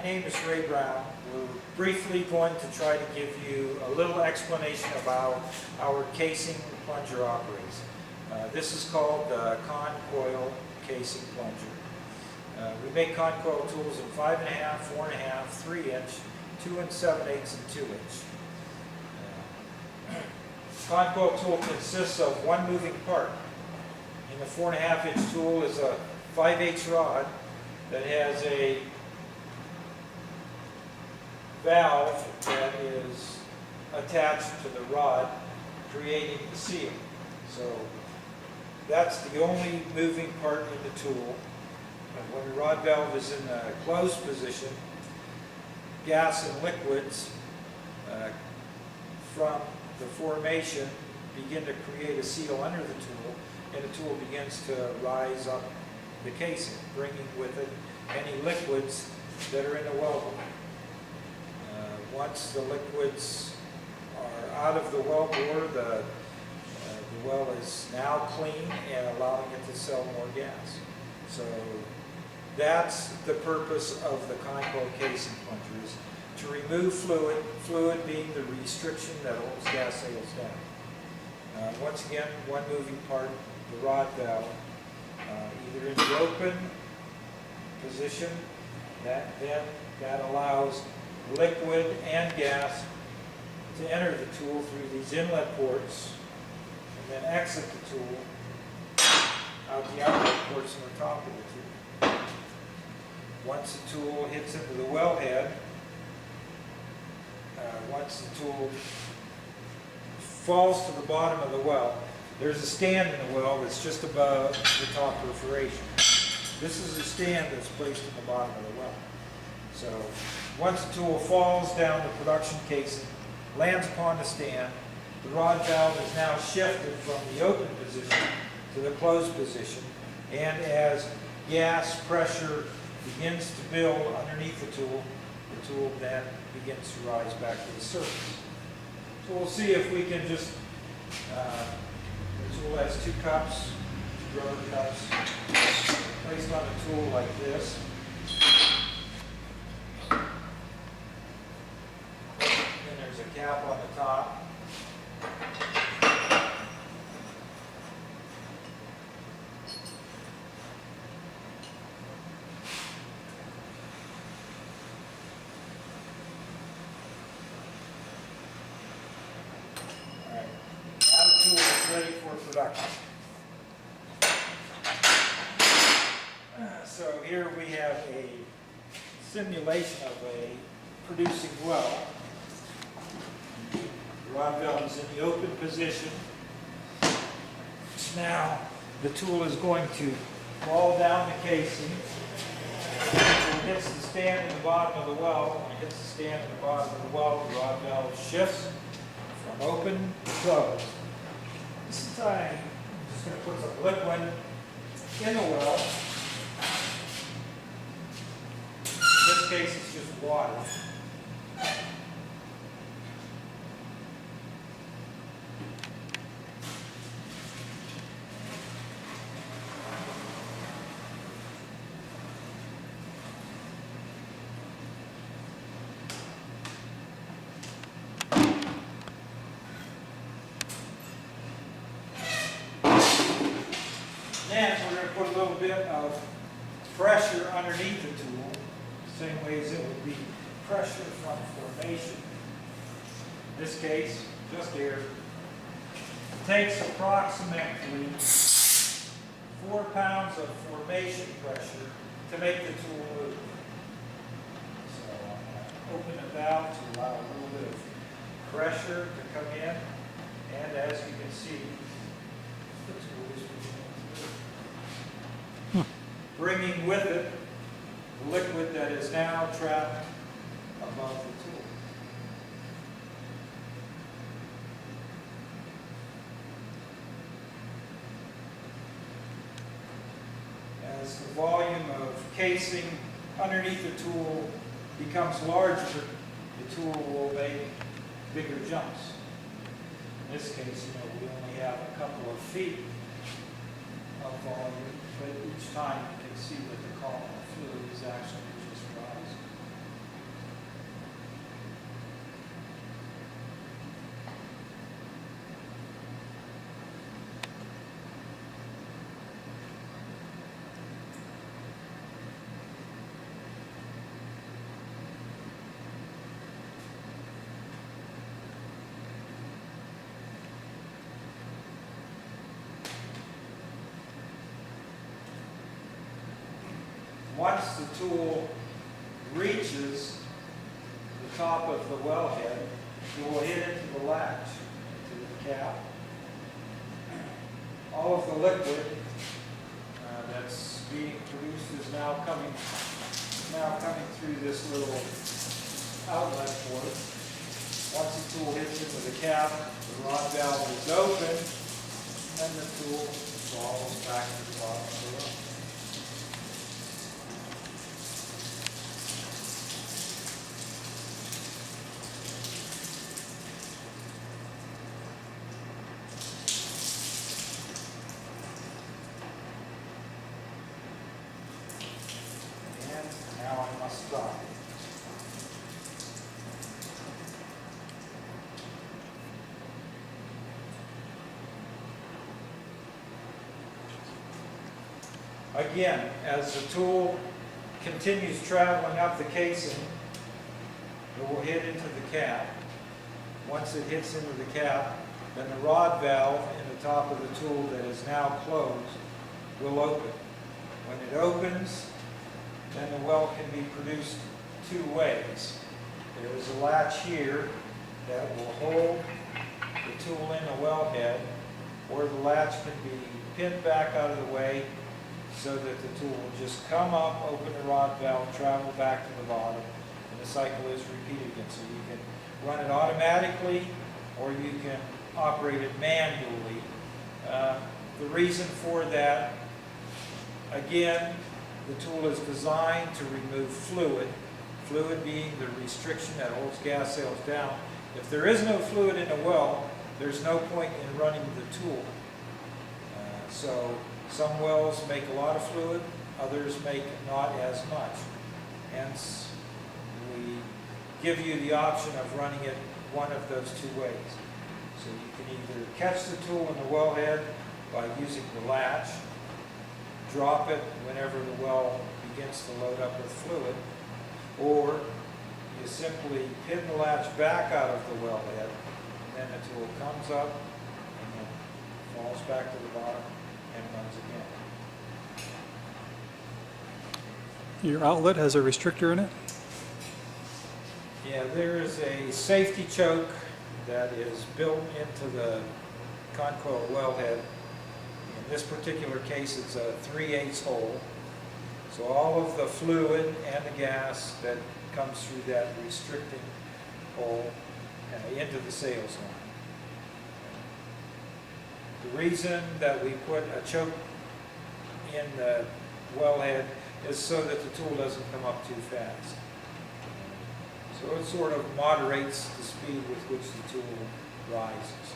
name is Ray Brown. We're briefly going to try to give you a little explanation about our casing plunger operates. This is called the ConCoyle casing plunger. We make ConCoyle tools in 5.5, 4.5, 3-inch, 2 7/8, and 2-inch. ConCoyle tool consists of one moving part. In the 4.5-inch tool is a 5/8 rod that has a valve that is attached to the rod, creating the seal. So that's the only moving part in the tool. And when the rod valve is in a closed position, gas and liquids from the formation begin to create a seal under the tool, and the tool begins to rise up the casing, bringing with it any liquids that are in the wellbore. Once the liquids are out of the wellbore, the well is now clean and allowing it to sell more gas. So that's the purpose of the ConCoyle casing plunger, is to remove fluid being the restriction that holds gas sales down. Once again, one moving part, the rod valve, either in the open position, that allows liquid and gas to enter the tool through these inlet ports and then exit the tool out the outlet ports on the top of the tool. Once the tool hits into the wellhead, once the tool falls to the bottom of the well, there's a stand in the well that's just above the top perforation. This is a stand that's placed in the bottom of the well. So once the tool falls down the production casing, lands upon the stand, the rod valve is now shifted from the open position to the closed position, and as gas pressure begins to build underneath the tool then begins to rise back to the surface. So we'll see if we can just, the tool has two cups, rubber cups, placed on the tool like this. Then there's a cap on the top. Ready for production. So here we have a simulation of a producing well. The rod valve is in the open position. Now the tool is going to fall down the casing. When it hits the stand in the bottom of the well, when it hits the stand in the bottom of the well, the rod valve shifts from open to closed. This time, I'm just going to put some liquid in the well. In this case, it's just water. Then we're going to put a little bit of pressure underneath the tool, the same way as it would be pressure from formation. In this case, just air. It takes approximately 4 pounds of formation pressure to make the tool move. So I'm going to open the valve to allow a little bit of pressure to come in, and as you can see, the tool is bringing with it the liquid that is now trapped above the tool. As the volume of casing underneath the tool becomes larger, the tool will make bigger jumps. In this case, we only have a couple of feet of volume, but each time you can see that the column of fluid is actually just rising. once the tool reaches the top of the wellhead, it will hit into the latch, into the cap. All of the liquid that's being produced is now coming through this little outlet port. Once the tool hits into the cap, the rod valve is open, and the tool falls back to the bottom of the well. And now I must stop. Again, as the tool continues traveling up the casing, it will hit into the cap. Once it hits into the cap, then the rod valve in the top of the tool that is now closed will open. When it opens, then the well can be produced two ways. There is a latch here that will hold the tool in the wellhead, or the latch can be pinned back out of the way so that the tool will just come up, open the rod valve, travel back to the bottom, and the cycle is repeated again. So you can run it automatically, or you can operate it manually. The reason for that, again, the tool is designed to remove fluid, fluid being the restriction that holds gas cells down. If there is no fluid in a well, there's no point in running the tool. So some wells make a lot of fluid, others make not as much. Hence, we give you the option of running it one of those two ways. So you can either catch the tool in the wellhead by using the latch, drop it whenever the well begins to load up with fluid, or you simply pin the latch back out of the wellhead, and then the tool comes up and then falls back to the bottom and runs again. Your outlet has a restrictor in it? Yeah, there is a safety choke that is built into the ConCoyle wellhead. In this particular case, it's a 3/8 hole. So all of the fluid and the gas that comes through that restricting hole into the sales line. The reason that we put a choke in the wellhead is so that the tool doesn't come up too fast. So it sort of moderates the speed with which the tool rises.